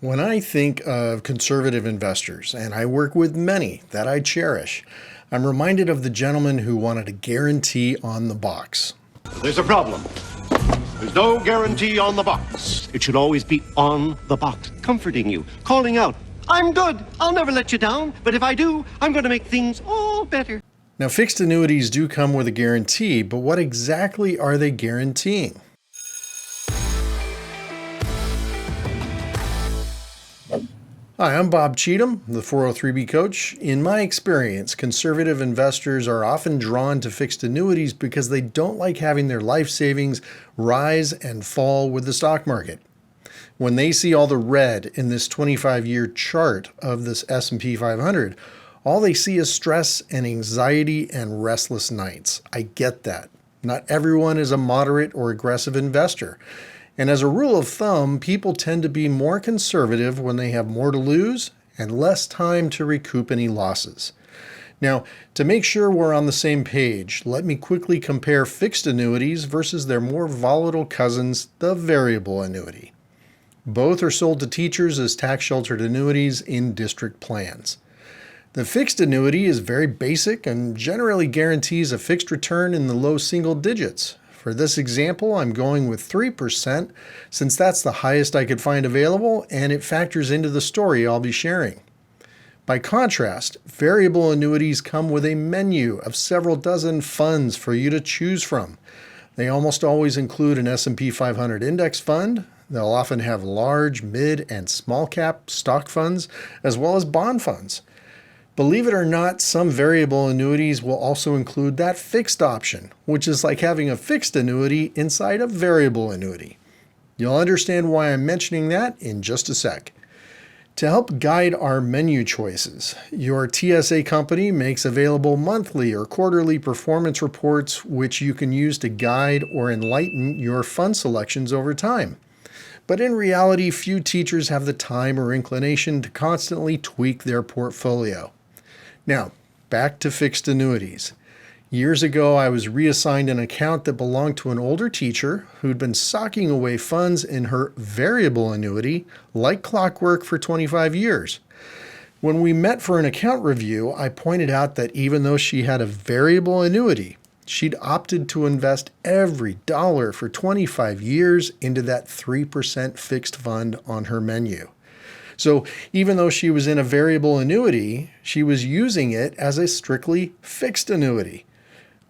When I think of conservative investors, and I work with many that I cherish, I'm reminded of the gentleman who wanted a guarantee on the box. There's a problem. There's no guarantee on the box. It should always be on the box, comforting you, calling out, I'm good, I'll never let you down, but if I do, I'm going to make things all better. Now, fixed annuities do come with a guarantee, but what exactly are they guaranteeing? Hi, I'm Bob Cheatham, the 403B coach. In my experience, conservative investors are often drawn to fixed annuities because they don't like having their life savings rise and fall with the stock market. When they see all the red in this 25-year chart of this S&P 500, all they see is stress and anxiety and restless nights. I get that. Not everyone is a moderate or aggressive investor. And as a rule of thumb, people tend to be more conservative when they have more to lose and less time to recoup any losses. Now, to make sure we're on the same page, let me quickly compare fixed annuities versus their more volatile cousins, the variable annuity. Both are sold to teachers as tax-sheltered annuities in district plans. The fixed annuity is very basic and generally guarantees a fixed return in the low single digits. For this example, I'm going with 3% since that's the highest I could find available and it factors into the story I'll be sharing. By contrast, variable annuities come with a menu of several dozen funds for you to choose from. They almost always include an S&P 500 index fund. They'll often have large, mid, and small cap stock funds, as well as bond funds. Believe it or not, some variable annuities will also include that fixed option, which is like having a fixed annuity inside a variable annuity. You'll understand why I'm mentioning that in just a sec. To help guide our menu choices, your TSA company makes available monthly or quarterly performance reports which you can use to guide or enlighten your fund selections over time. But in reality, few teachers have the time or inclination to constantly tweak their portfolio. Now, back to fixed annuities. Years ago, I was reassigned an account that belonged to an older teacher who'd been socking away funds in her variable annuity like clockwork for 25 years. When we met for an account review, I pointed out that even though she had a variable annuity, she'd opted to invest every dollar for 25 years into that 3% fixed fund on her menu. So even though she was in a variable annuity, she was using it as a strictly fixed annuity.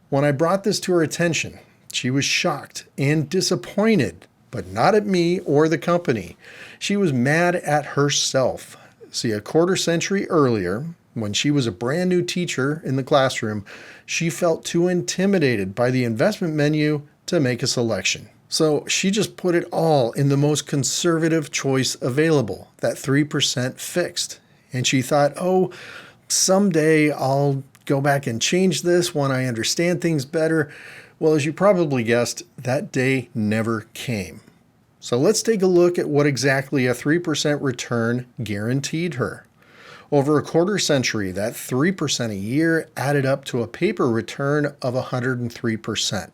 When I brought this to her attention, she was shocked and disappointed, but not at me or the company. She was mad at herself. See, a quarter century earlier, when she was a brand new teacher in the classroom, she felt too intimidated by the investment menu to make a selection. So she just put it all in the most conservative choice available, that 3% fixed. And she thought, oh, someday I'll go back and change this when I understand things better. Well, as you probably guessed, that day never came. So let's take a look at what exactly a 3% return guaranteed her. Over a quarter century, that 3% a year added up to a paper return of 103%.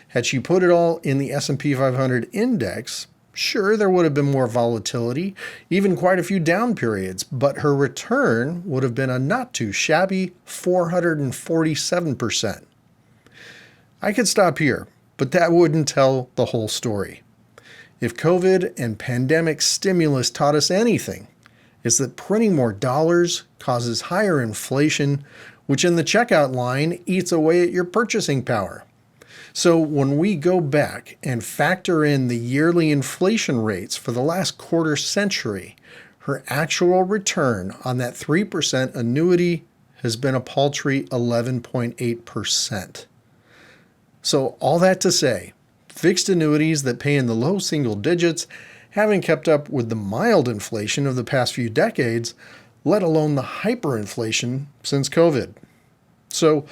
Had she put it all in the S&P 500 index, sure, there would have been more volatility, even quite a few down periods, but her return would have been a not too shabby 447%. I could stop here, but that wouldn't tell the whole story. If COVID and pandemic stimulus taught us anything, it's that printing more dollars causes higher inflation, which in the checkout line eats away at your purchasing power. So when we go back and factor in the yearly inflation rates for the last quarter century, her actual return on that 3% annuity has been a paltry 11.8%. So all that to say, fixed annuities that pay in the low single digits haven't kept up with the mild inflation of the past few decades, let alone the hyperinflation since COVID. So,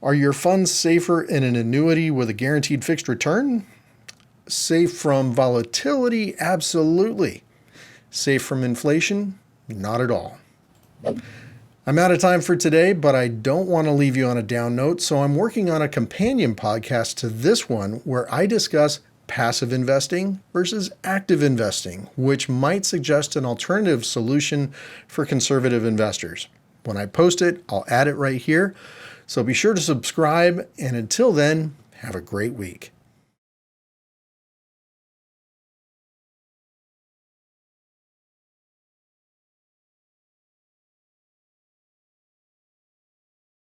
are your funds safer in an annuity with a guaranteed fixed return? Safe from volatility? Absolutely. Safe from inflation? Not at all. I'm out of time for today, but I don't want to leave you on a down note, so I'm working on a companion podcast to this one where I discuss passive investing versus active investing, which might suggest an alternative solution for conservative investors. When I post it, I'll add it right here. So be sure to subscribe, and until then, have a great week.